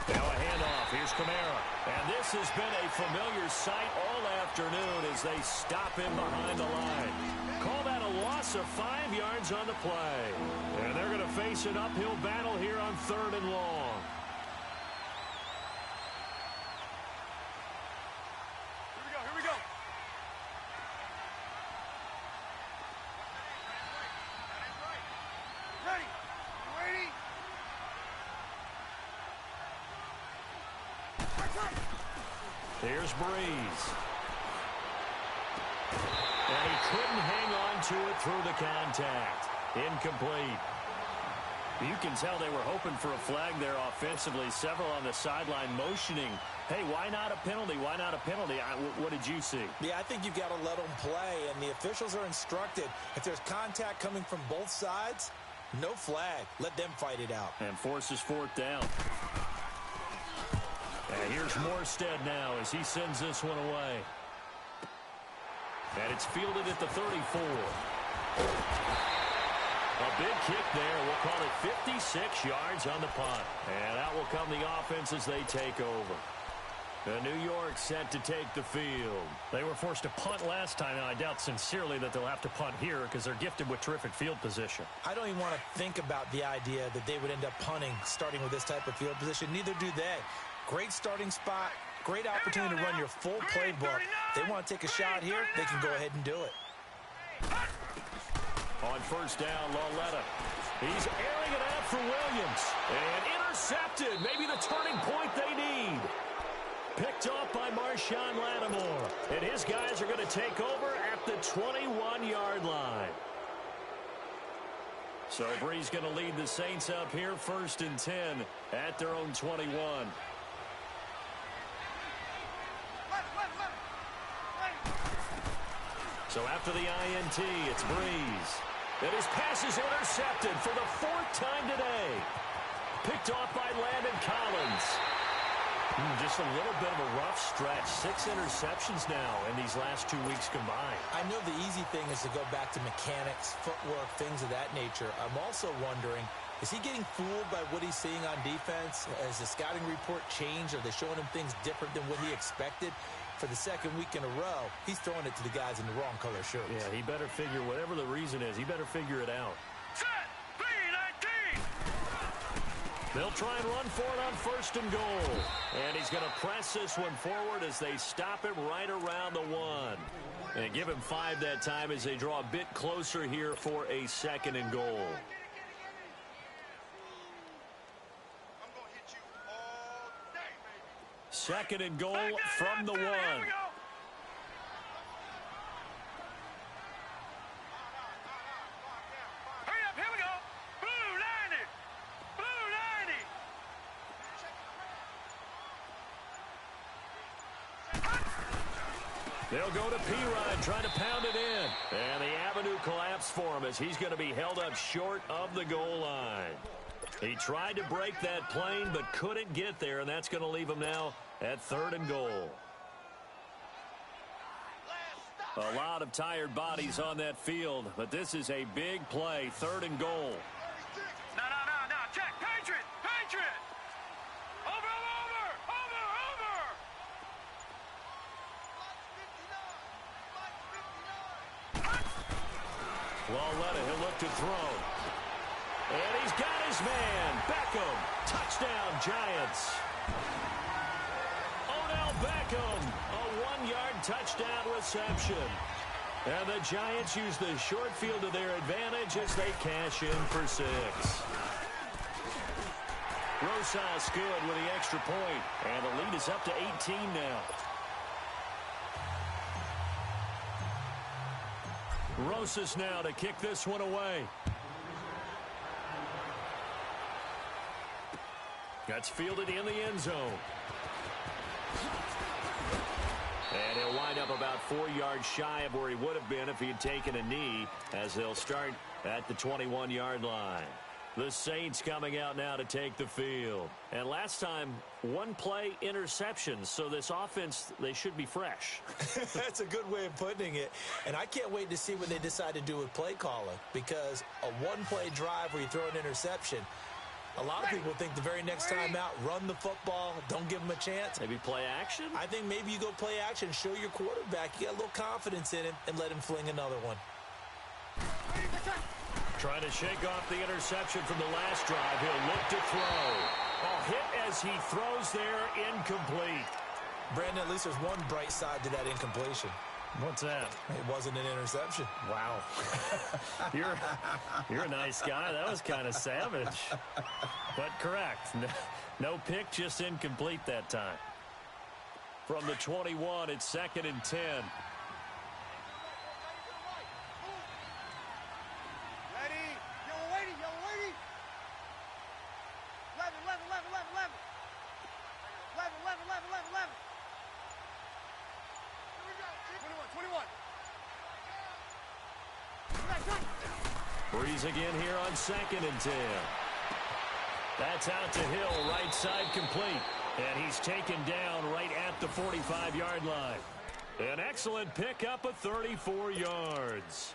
Now a handoff. Here's Kamara. And this has been a familiar sight all afternoon as they stop him behind the line. Call that a loss of 5 yards on the play. And they're going to face an uphill battle here on 3rd and long. Here we go. Ready. Waiting. Here's Breeze. And he couldn't hang on to it through the contact. Incomplete. You can tell they were hoping for a flag there offensively. Several on the sideline motioning, hey, why not a penalty? Why not a penalty? What did you see? Yeah, I think you've got to let them play, and the officials are instructed. If there's contact coming from both sides, no flag. Let them fight it out. And forces 4th down. And here's Morstead now as he sends this one away. And it's fielded at the 34. A big kick there. We'll call it 56 yards on the punt. And out will come the offense as they take over. The New York set to take the field. They were forced to punt last time, and I doubt sincerely that they'll have to punt here because they're gifted with terrific field position. I don't even want to think about the idea that they would end up punting starting with this type of field position. Neither do they. Great starting spot, great opportunity to run your full playbook. If they want to take a shot here, they can go ahead and do it. On 1st down, Lauletta. He's airing it out for Williams. And intercepted. Maybe the turning point they need. Picked off by Marshawn Lattimore. And his guys are going to take over at the 21-yard line. So Bree's going to lead the Saints up here 1st and 10 at their own 21. So after the INT, it's Breeze. And his pass is intercepted for the 4th time today. Picked off by Landon Collins. Just a little bit of a rough stretch. 6 interceptions now in these last 2 weeks combined. I know the easy thing is to go back to mechanics, footwork, things of that nature. I'm also wondering, is he getting fooled by what he's seeing on defense? Has the scouting report changed? Are they showing him things different than what he expected? For the second week in a row, he's throwing it to the guys in the wrong color shirts. Yeah, he better figure, whatever the reason is, he better figure it out. Set. B-19. They'll try and run for it on 1st and goal. And he's going to press this one forward as they stop him right around the 1. And give him 5 that time as they draw a bit closer here for a 2nd and goal. I'm going to hit you all day, baby. 2nd and goal from the 1. Here we go. Hurry up, here we go. Blue 90. Blue 90. They'll go to P-Rod, trying to pound it in. And the avenue collapsed for him as he's going to be held up short of the goal line. He tried to break that plane but couldn't get there, and that's going to leave him now at 3rd and goal. A lot of tired bodies on that field, but this is a big play. 3rd and goal. No. Check. Patriot. Patriot. Over. Lauletta, he'll look to throw. And he's got his man. Beckham. Touchdown, Giants. Odell Beckham. A 1-yard touchdown reception. And the Giants use the short field to their advantage as they cash in for 6. Rosas good with the extra point. And the lead is up to 18 now. Rosas now to kick this one away. That's fielded in the end zone. And he'll wind up about 4 yards shy of where he would have been if he had taken a knee, as they'll start at the 21-yard line. The Saints coming out now to take the field. And last time, 1-play interceptions. So this offense, they should be fresh. That's a good way of putting it. And I can't wait to see what they decide to do with play calling. Because a 1-play drive where you throw an interception, a lot of people think the very next time out, run the football, don't give them a chance. Maybe play action? I think maybe you go play action, show your quarterback you got a little confidence in him, and let him fling another one. Trying to shake off the interception from the last drive. He'll look to throw. A hit as he throws there, incomplete. Brandon, at least there's one bright side to that incompletion. What's that? It wasn't an interception. Wow. You're a nice guy. That was kind of savage. But correct. No pick, just incomplete that time. From the 21, it's 2nd and 10. Breeze again here on 2nd and 10. That's out to Hill, right side complete. And he's taken down right at the 45-yard line. An excellent pickup of 34 yards.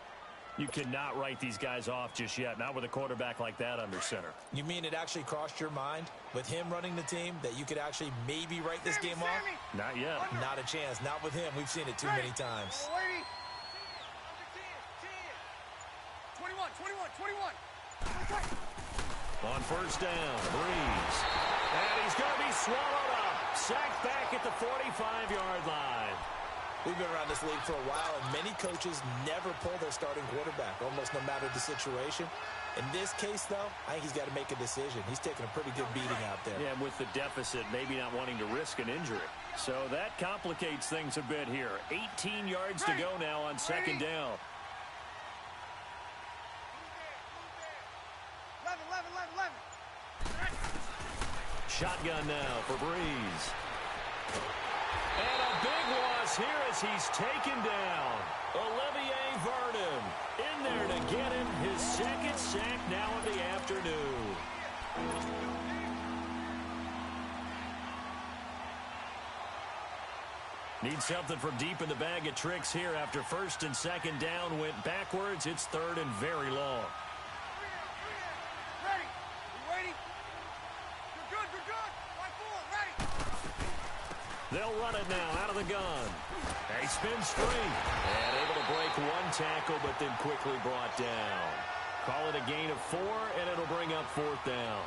You cannot write these guys off just yet, not with a quarterback like that under center. You mean it actually crossed your mind with him running the team that you could actually maybe write this game off? Not yet. Not a chance. Not with him. We've seen it too many times. 21. On 1st down, Breeze. And he's going to be swallowed up. Sacked back at the 45-yard line. We've been around this league for a while, and many coaches never pull their starting quarterback, almost no matter the situation. In this case, though, I think he's got to make a decision. He's taking a pretty good beating out there. Yeah, with the deficit, maybe not wanting to risk an injury. So that complicates things a bit here. 18 yards to go now on 2nd down. 11. Shotgun now for Breeze. And a big loss here as he's taken down. Olivier Vernon in there to get him his 2nd sack now of the afternoon. Need something from deep in the bag of tricks here after first and second down went backwards. It's third and very long. Ready? You ready? You're good, you're good. Right forward, ready. They'll run it now out of the gun. A spin straight. And able to break one tackle, but then quickly brought down. Call it a gain of 4, and it'll bring up fourth down.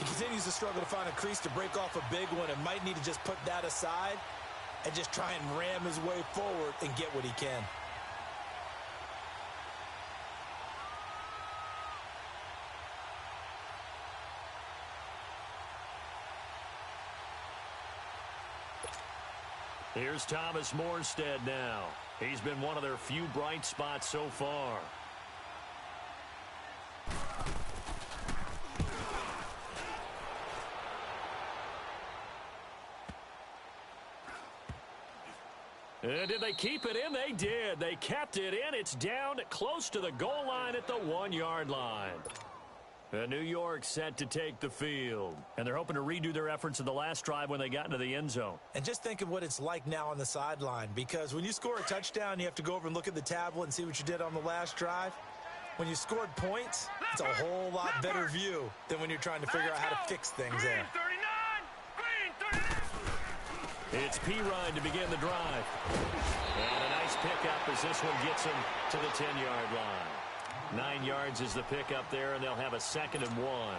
He continues to struggle to find a crease to break off a big one and might need to just put that aside and just try and ram his way forward and get what he can. Here's Thomas Morstead now. He's been one of their few bright spots so far. And did they keep it in? They did. They kept it in. It's down close to the goal line at the 1-yard line. New York set to take the field. And they're hoping to redo their efforts in the last drive when they got into the end zone. And just think of what it's like now on the sideline, because when you score a touchdown, you have to go over and look at the tablet and see what you did on the last drive. When you scored points, it's a whole lot better view than when you're trying to figure out how to fix things there. It's P-Ryan to begin the drive. And a nice pickup as this one gets him to the 10-yard line. 9 yards is the pickup there, and they'll have a 2nd and 1.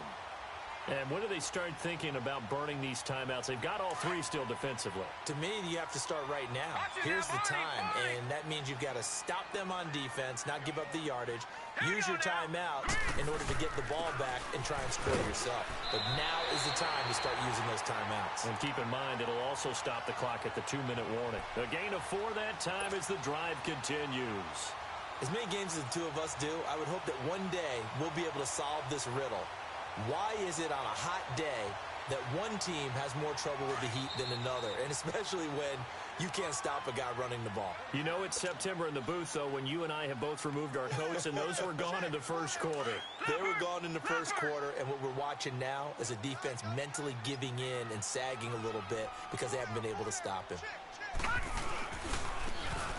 And when do they start thinking about burning these timeouts? They've got all 3 still defensively. To me, you have to start right now. Here's the time, and that means you've got to stop them on defense, not give up the yardage, use your timeouts in order to get the ball back and try and score yourself. But now is the time to start using those timeouts. And keep in mind, it'll also stop the clock at the 2-minute warning. A gain of 4 that time as the drive continues. As many games as the two of us do, I would hope that one day we'll be able to solve this riddle. Why is it on a hot day that one team has more trouble with the heat than another, and especially when you can't stop a guy running the ball? You know it's September in the booth, though, when you and I have both removed our coats, and those were gone in the first quarter. They were gone in the first quarter, and what we're watching now is a defense mentally giving in and sagging a little bit because they haven't been able to stop him.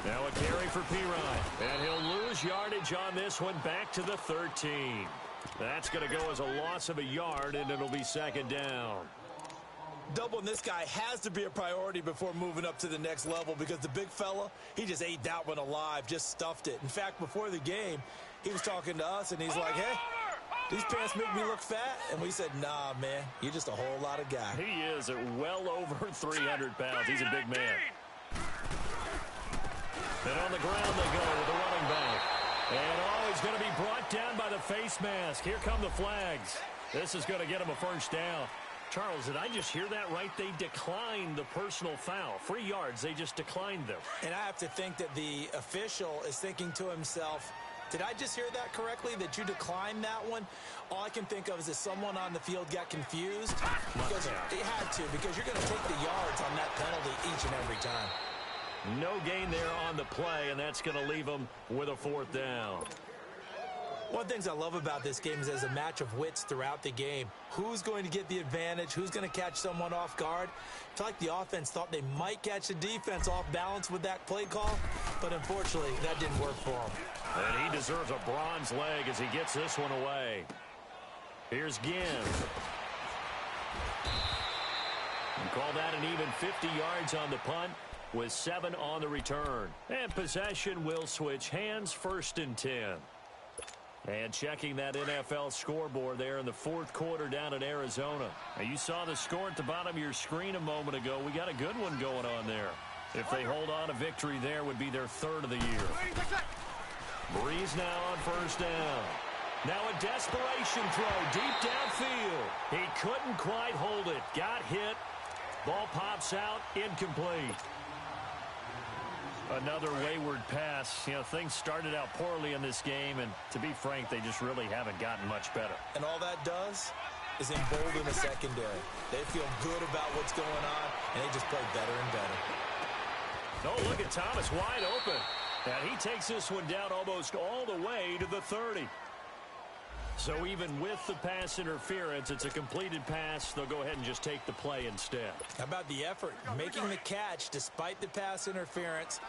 Now a carry for P-Ryan, and he'll lose yardage on this one back to the 13. That's going to go as a loss of a yard, and it'll be 2nd down. Doubling this guy has to be a priority before moving up to the next level, because the big fella, he just ate that one alive, just stuffed it. In fact, before the game, he was talking to us, and he's like, hey, these pants make me look fat. And we said, nah, man, you're just a whole lot of guy. He is at well over 300 pounds. He's a big man. And on the ground they go with the running back. And he's going to be brought down by the face mask. Here come the flags. This is going to get him a first down. Charles, did I just hear that right? They declined the personal foul. 3 yards, they just declined them. And I have to think that the official is thinking to himself, did I just hear that correctly, that you declined that one? All I can think of is that someone on the field got confused. Because he had to, because you're going to take the yards on that penalty each and every time. No gain there on the play, and that's going to leave them with a 4th down. One of the things I love about this game is there's a match of wits throughout the game. Who's going to get the advantage? Who's going to catch someone off guard? I feel like the offense thought they might catch the defense off balance with that play call, but unfortunately, that didn't work for him. And he deserves a bronze leg as he gets this one away. Here's Ginn. And call that an even 50 yards on the punt, with 7 on the return. And possession will switch hands, 1st and 10. And checking that NFL scoreboard there in the 4th quarter down in Arizona. Now, you saw the score at the bottom of your screen a moment ago. We got a good one going on there. If they hold on, a victory there would be their 3rd of the year. Breeze now on 1st down. Now a desperation throw deep downfield. He couldn't quite hold it. Got hit. Ball pops out, incomplete. Another wayward pass. You know, things started out poorly in this game, and to be frank, they just really haven't gotten much better. And all that does is embolden the secondary. They feel good about what's going on, and they just play better and better. Oh, look at Thomas wide open. And he takes this one down almost all the way to the 30. So even with the pass interference, it's a completed pass. They'll go ahead and just take the play instead. How about the effort? Making the catch despite the pass interference.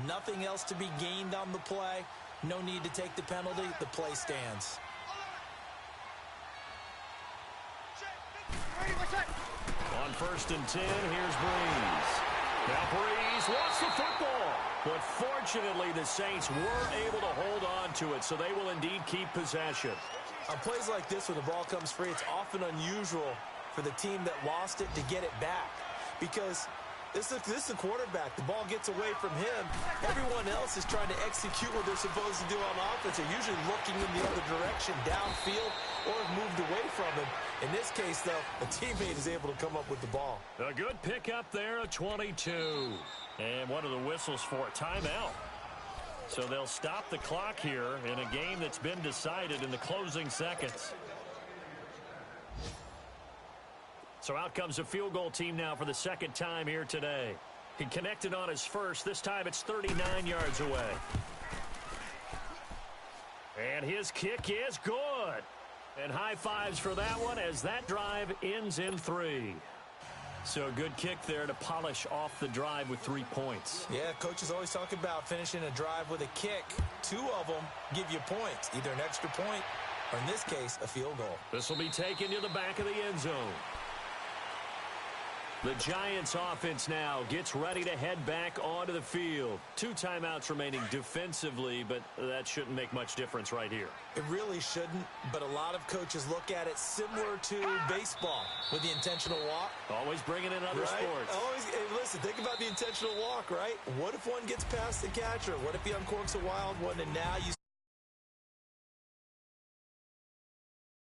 Nothing else to be gained on the play. No need to take the penalty. The play stands. On 1st and 10, here's Breeze. Now Breeze wants the football. But fortunately, the Saints were able to hold on to it, so they will indeed keep possession. On plays like this where the ball comes free, it's often unusual for the team that lost it to get it back. Because this is a quarterback. The ball gets away from him. Everyone else is trying to execute what they're supposed to do on offense. They're usually looking in the other direction, downfield, or have moved away from him. In this case, though, a teammate is able to come up with the ball. A good pickup there, a 22. And one of the whistles for a timeout. So they'll stop the clock here in a game that's been decided in the closing seconds. So out comes a field goal team now for the second time here today. He connected on his first. This time it's 39 yards away. And his kick is good. And high fives for that one as that drive ends in 3. So a good kick there to polish off the drive with 3 points. Yeah, coaches always talk about finishing a drive with a kick. 2 of them give you points, either an extra point or, in this case, a field goal. This will be taken to the back of the end zone. The Giants offense now gets ready to head back onto the field. 2 timeouts remaining defensively, but that shouldn't make much difference right here. It really shouldn't, but a lot of coaches look at it similar to baseball with the intentional walk. Always bringing in other sports. Always, hey, listen, think about the intentional walk, right? What if one gets past the catcher? What if he uncorks a wild one and now you